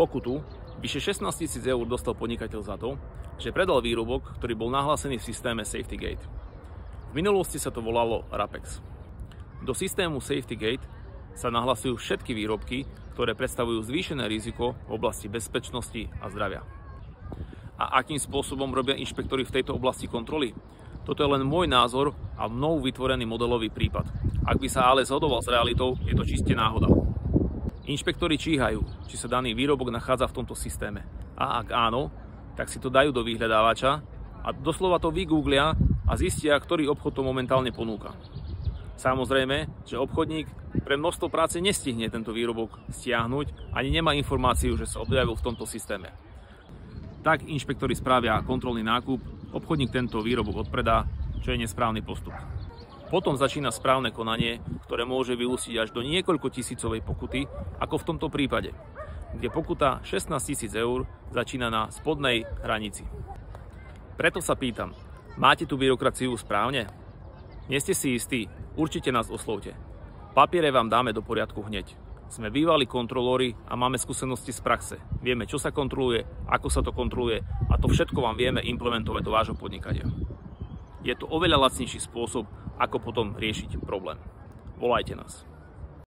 Pokutu vyše 16 000 eur dostal podnikateľ za to, že predal výrobok, ktorý bol nahlásený v systéme SafetyGate. V minulosti sa to volalo RAPEX. Do systému SafetyGate sa nahlasujú všetky výrobky, ktoré predstavujú zvýšené riziko v oblasti bezpečnosti a zdravia. A akým spôsobom robia inšpektori v tejto oblasti kontroly? Toto je len môj názor a mnou vytvorený modelový prípad. Ak by sa ale zhodoval s realitou, je to čiste náhoda. Inšpektori číhajú, či sa daný výrobok nachádza v tomto systéme. A ak áno, tak si to dajú do vyhľadávača a doslova to vygooglia a zistia, ktorý obchod to momentálne ponúka. Samozrejme, že obchodník pre množstvo práce nestihne tento výrobok stiahnuť ani nemá informáciu, že sa objavil v tomto systéme. Tak inšpektori spravia kontrolný nákup, obchodník tento výrobok odpredá, čo je nesprávny postup. Potom začína správne konanie, ktoré môže vyústiť až do niekoľko tisícovej pokuty, ako v tomto prípade, kde pokuta 16 000 eur začína na spodnej hranici. Preto sa pýtam, máte tú byrokraciu správne? Nie ste si istí? Určite nás oslovte. Papiere vám dáme do poriadku hneď. Sme bývalí kontrolóri a máme skúsenosti z praxe. Vieme, čo sa kontroluje, ako sa to kontroluje a to všetko vám vieme implementovať do vášho podnikania. Je to oveľa lacnejší spôsob, ako potom riešiť problém. Volajte nás.